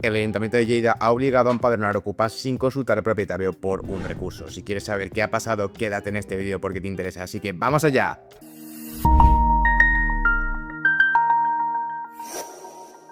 El Ayuntamiento de Lleida ha obligado a empadronar ocupas sin consultar al propietario por un recurso. Si quieres saber qué ha pasado, quédate en este vídeo porque te interesa, así que ¡vamos allá!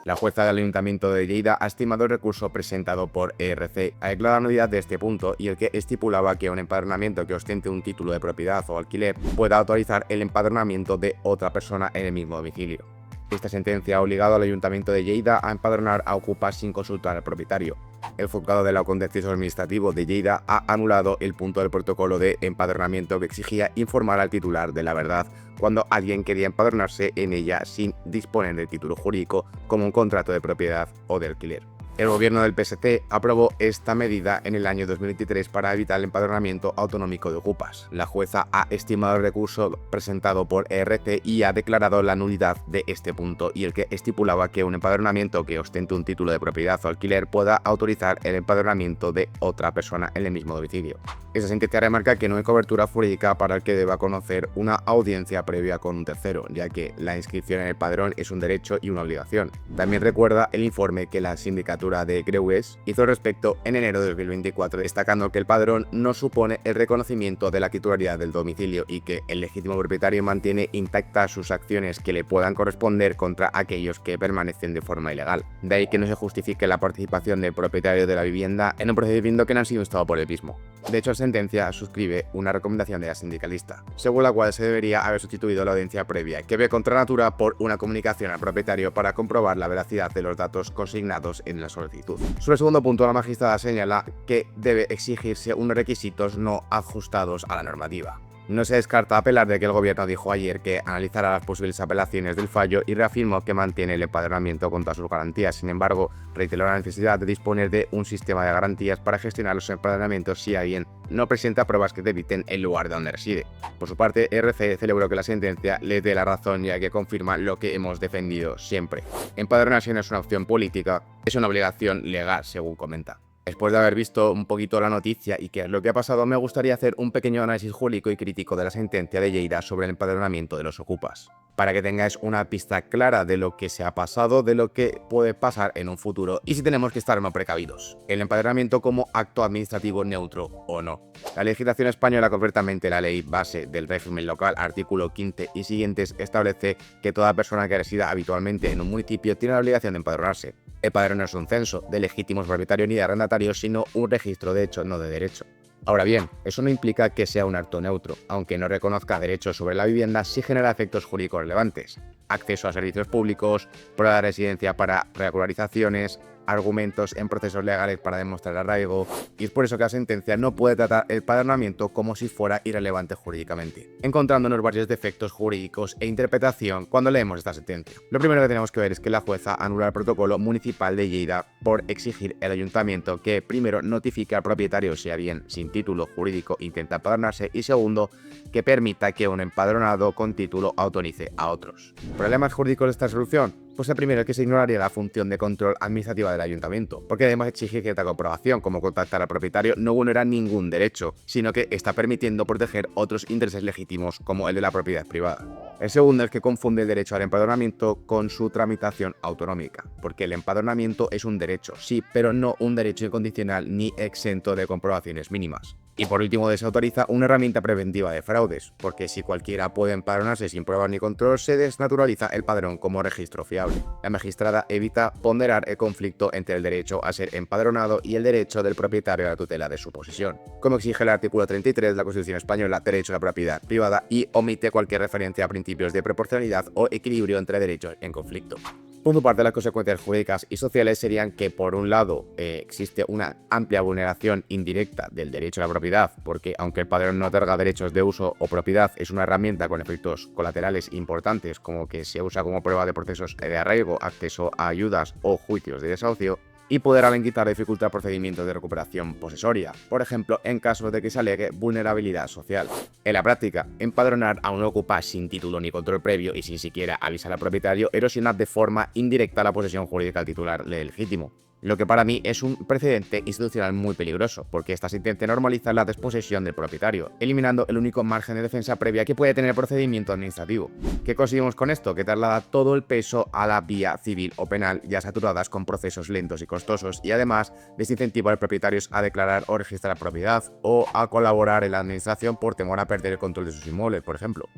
La jueza del Ayuntamiento de Lleida ha estimado el recurso presentado por ERC, ha declarado la nulidad de este punto y el que estipulaba que un empadronamiento que ostente un título de propiedad o alquiler pueda autorizar el empadronamiento de otra persona en el mismo domicilio. Esta sentencia ha obligado al Ayuntamiento de Lleida a empadronar a ocupas sin consultar al propietario. El juzgado de lo contencioso administrativo de Lleida ha anulado el punto del protocolo de empadronamiento que exigía informar al titular de la verdad cuando alguien quería empadronarse en ella sin disponer de título jurídico como un contrato de propiedad o de alquiler. El gobierno del PSC aprobó esta medida en el año 2023 para evitar el empadronamiento autonómico de ocupas. La jueza ha estimado el recurso presentado por ERC y ha declarado la nulidad de este punto y el que estipulaba que un empadronamiento que ostente un título de propiedad o alquiler pueda autorizar el empadronamiento de otra persona en el mismo domicilio. Esta sentencia remarca que no hay cobertura jurídica para el que deba conocer una audiencia previa con un tercero, ya que la inscripción en el padrón es un derecho y una obligación. También recuerda el informe que la sindicatura de Greuges hizo al respecto en enero de 2024, destacando que el padrón no supone el reconocimiento de la titularidad del domicilio y que el legítimo propietario mantiene intactas sus acciones que le puedan corresponder contra aquellos que permanecen de forma ilegal. De ahí que no se justifique la participación del propietario de la vivienda en un procedimiento que no ha sido instado por el mismo. De hecho, la sentencia suscribe una recomendación de la sindicalista, según la cual se debería haber sustituido la audiencia previa, que ve contra natura, por una comunicación al propietario para comprobar la veracidad de los datos consignados en la solicitud. Sobre el segundo punto, la magistrada señala que debe exigirse unos requisitos no ajustados a la normativa. No se descarta apelar de que el gobierno dijo ayer que analizará las posibles apelaciones del fallo y reafirmó que mantiene el empadronamiento con todas sus garantías. Sin embargo, reiteró la necesidad de disponer de un sistema de garantías para gestionar los empadronamientos si alguien no presenta pruebas que debiten el lugar de donde reside. Por su parte, RC celebró que la sentencia le dé la razón, ya que confirma lo que hemos defendido siempre. Empadronarse no es una opción política, es una obligación legal, según comenta. Después de haber visto un poquito la noticia y qué es lo que ha pasado, me gustaría hacer un pequeño análisis jurídico y crítico de la sentencia de Lleida sobre el empadronamiento de los ocupas, para que tengáis una pista clara de lo que se ha pasado, de lo que puede pasar en un futuro y si tenemos que estar más precavidos. El empadronamiento como acto administrativo neutro o no. La legislación española, concretamente la ley base del régimen local, artículo 15 y siguientes, establece que toda persona que resida habitualmente en un municipio tiene la obligación de empadronarse. El padrón no es un censo de legítimos propietarios ni de arrendatarios, sino un registro de hecho, no de derecho. Ahora bien, eso no implica que sea un acto neutro, aunque no reconozca derechos sobre la vivienda, sí genera efectos jurídicos relevantes: acceso a servicios públicos, prueba de residencia para regularizaciones, argumentos en procesos legales para demostrar arraigo, y es por eso que la sentencia no puede tratar el empadronamiento como si fuera irrelevante jurídicamente, encontrándonos varios defectos jurídicos e interpretación cuando leemos esta sentencia. Lo primero que tenemos que ver es que la jueza anula el protocolo municipal de Lleida por exigir al ayuntamiento que, primero, notifique al propietario si alguien sin título jurídico intenta empadronarse y, segundo, que permita que un empadronado con título autorice a otros. ¿Problemas jurídicos de esta solución? Pues el primero es que se ignoraría la función de control administrativa del ayuntamiento, porque además exigir cierta comprobación, como contactar al propietario, no vulnera ningún derecho, sino que está permitiendo proteger otros intereses legítimos, como el de la propiedad privada. El segundo es que confunde el derecho al empadronamiento con su tramitación autonómica, porque el empadronamiento es un derecho, sí, pero no un derecho incondicional ni exento de comprobaciones mínimas. Y por último, desautoriza una herramienta preventiva de fraudes, porque si cualquiera puede empadronarse sin pruebas ni control, se desnaturaliza el padrón como registro fiable. La magistrada evita ponderar el conflicto entre el derecho a ser empadronado y el derecho del propietario a la tutela de su posesión, como exige el artículo 33 de la Constitución española, derecho a la propiedad privada, y omite cualquier referencia a principios de proporcionalidad o equilibrio entre derechos en conflicto. Por su parte, las consecuencias jurídicas y sociales serían que, por un lado, existe una amplia vulneración indirecta del derecho a la propiedad, porque aunque el padrón no otorga derechos de uso o propiedad, es una herramienta con efectos colaterales importantes, como que se usa como prueba de procesos de arraigo, acceso a ayudas o juicios de desahucio, y poder alentar dificultar procedimientos de recuperación posesoria, por ejemplo, en caso de que se alegue vulnerabilidad social. En la práctica, empadronar a un ocupa sin título ni control previo y sin siquiera avisar al propietario erosiona de forma indirecta la posesión jurídica al titular legítimo. lo que para mí es un precedente institucional muy peligroso, porque esta sentencia normaliza la desposesión del propietario, eliminando el único margen de defensa previa que puede tener el procedimiento administrativo. ¿Qué conseguimos con esto? Que traslada todo el peso a la vía civil o penal, ya saturadas con procesos lentos y costosos, y además desincentiva a los propietarios a declarar o registrar propiedad o a colaborar en la administración por temor a perder el control de sus inmuebles, por ejemplo.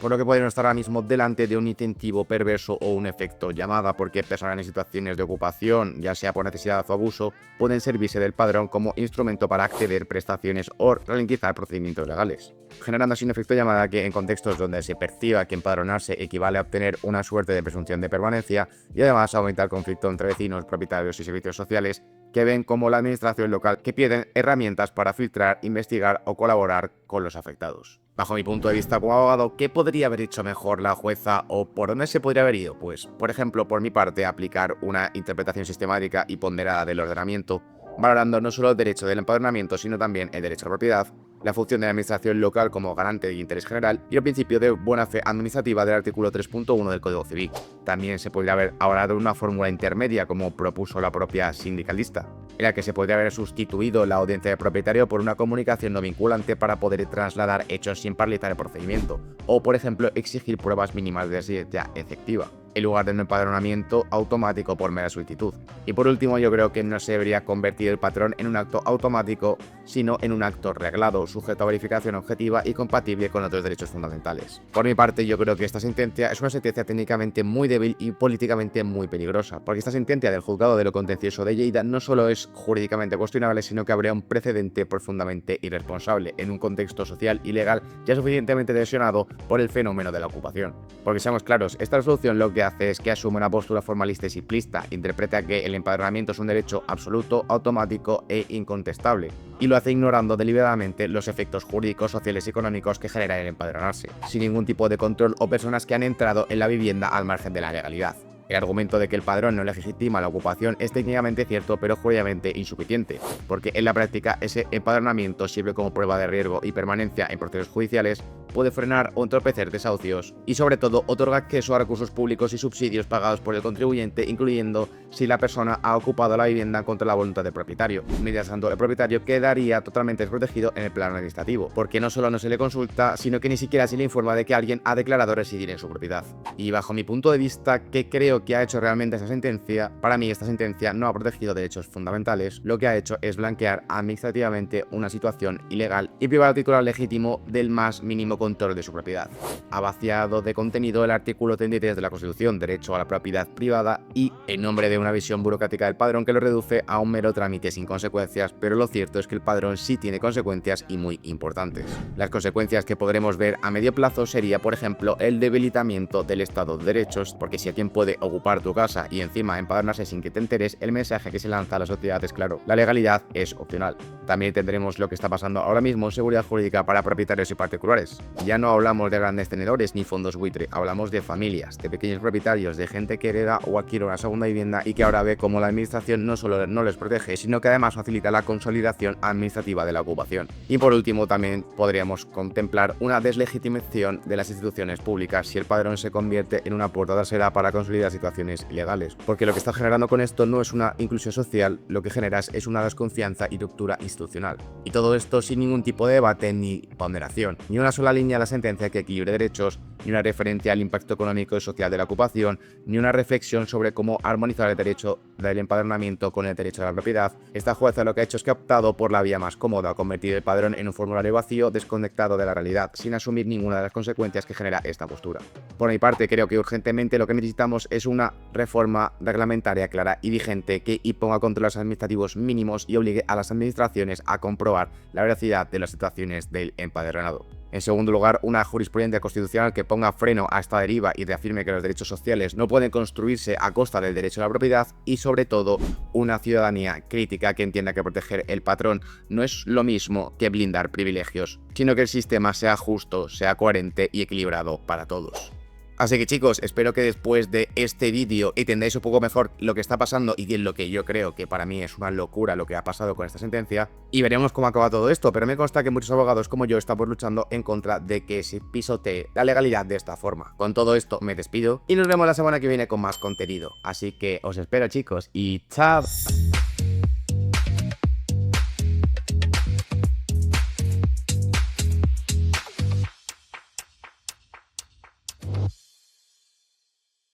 Por lo que podemos estar ahora mismo delante de un incentivo perverso o un efecto llamada, porque personas en situaciones de ocupación, ya sea por necesidad o abuso, pueden servirse del padrón como instrumento para acceder a prestaciones o ralentizar procedimientos legales, generando así un efecto llamada que en contextos donde se perciba que empadronarse equivale a obtener una suerte de presunción de permanencia y además aumenta el conflicto entre vecinos, propietarios y servicios sociales que ven como la administración local que pierden herramientas para filtrar, investigar o colaborar con los afectados. Bajo mi punto de vista como abogado, ¿qué podría haber hecho mejor la jueza o por dónde se podría haber ido? Pues, por ejemplo, por mi parte, aplicar una interpretación sistemática y ponderada del ordenamiento, valorando no solo el derecho del empadronamiento, sino también el derecho a la propiedad, la función de la administración local como garante de interés general y el principio de buena fe administrativa del artículo 3.1 del Código Civil. También se podría haber ahorrado una fórmula intermedia, como propuso la propia sindicalista, en la que se podría haber sustituido la audiencia de propietario por una comunicación no vinculante para poder trasladar hechos sin paralizar el procedimiento, o por ejemplo exigir pruebas mínimas de residencia efectiva, en lugar de un empadronamiento automático por mera solicitud. Y por último, yo creo que no se debería convertir el patrón en un acto automático, sino en un acto reglado, sujeto a verificación objetiva y compatible con otros derechos fundamentales. Por mi parte, yo creo que esta sentencia es una sentencia técnicamente muy débil y políticamente muy peligrosa, porque esta sentencia del juzgado de lo contencioso de Lleida no solo es jurídicamente cuestionable, sino que habría un precedente profundamente irresponsable en un contexto social y legal ya suficientemente tensionado por el fenómeno de la ocupación. Porque seamos claros, esta resolución lo que hace es que asume una postura formalista y simplista, interpreta que el empadronamiento es un derecho absoluto, automático e incontestable, y lo hace ignorando deliberadamente los efectos jurídicos, sociales y económicos que genera el empadronarse, sin ningún tipo de control o personas que han entrado en la vivienda al margen de la legalidad. El argumento de que el padrón no legitima la ocupación es técnicamente cierto, pero jurídicamente insuficiente, porque en la práctica ese empadronamiento sirve como prueba de riesgo y permanencia en procesos judiciales, puede frenar o entorpecer desahucios y sobre todo otorga acceso a recursos públicos y subsidios pagados por el contribuyente, incluyendo si la persona ha ocupado la vivienda contra la voluntad del propietario. Mientras tanto, el propietario quedaría totalmente desprotegido en el plano administrativo, porque no solo no se le consulta, sino que ni siquiera se le informa de que alguien ha declarado residir en su propiedad. Y bajo mi punto de vista, ¿qué creo que ha hecho realmente esa sentencia? Para mí, esta sentencia no ha protegido derechos fundamentales, lo que ha hecho es blanquear administrativamente una situación ilegal y privar al titular legítimo del más mínimo control de su propiedad. Ha vaciado de contenido el artículo 33 de la Constitución, derecho a la propiedad privada, y en nombre de una visión burocrática del padrón que lo reduce a un mero trámite sin consecuencias, pero lo cierto es que el padrón sí tiene consecuencias y muy importantes. Las consecuencias que podremos ver a medio plazo sería, por ejemplo, el debilitamiento del Estado de Derechos, porque si alguien puede ocupar tu casa y encima empadronarse sin que te enteres, el mensaje que se lanza a la sociedad es claro: la legalidad es opcional. También tendremos lo que está pasando ahora mismo en seguridad jurídica para propietarios y particulares. Ya no hablamos de grandes tenedores ni fondos buitre, hablamos de familias, de pequeños propietarios, de gente que hereda o adquiere una segunda vivienda y que ahora ve cómo la administración no solo no les protege, sino que además facilita la consolidación administrativa de la ocupación. Y por último, también podríamos contemplar una deslegitimación de las instituciones públicas si el padrón se convierte en una puerta trasera para consolidar situaciones ilegales, porque lo que está generando con esto no es una inclusión social, lo que generas es una desconfianza y ruptura institucional. Y todo esto sin ningún tipo de debate ni ponderación, ni una sola línea de la sentencia que equilibre derechos, ni una referencia al impacto económico y social de la ocupación, ni una reflexión sobre cómo armonizar el derecho del empadronamiento con el derecho a la propiedad. Esta jueza lo que ha hecho es que ha optado por la vía más cómoda, convertir el padrón en un formulario vacío, desconectado de la realidad, sin asumir ninguna de las consecuencias que genera esta postura. Por mi parte, creo que urgentemente lo que necesitamos es una reforma reglamentaria clara y vigente que imponga controles administrativos mínimos y obligue a las administraciones a comprobar la veracidad de las situaciones del empadronado. En segundo lugar, una jurisprudencia constitucional que ponga freno a esta deriva y reafirme que los derechos sociales no pueden construirse a costa del derecho a la propiedad, y sobre todo una ciudadanía crítica que entienda que proteger el patrón no es lo mismo que blindar privilegios, sino que el sistema sea justo, sea coherente y equilibrado para todos. Así que chicos, espero que después de este vídeo entendáis un poco mejor lo que está pasando y lo que yo creo que para mí es una locura lo que ha pasado con esta sentencia, y veremos cómo acaba todo esto, pero me consta que muchos abogados como yo estamos luchando en contra de que se pisotee la legalidad de esta forma. Con todo esto me despido y nos vemos la semana que viene con más contenido, así que os espero chicos y chao.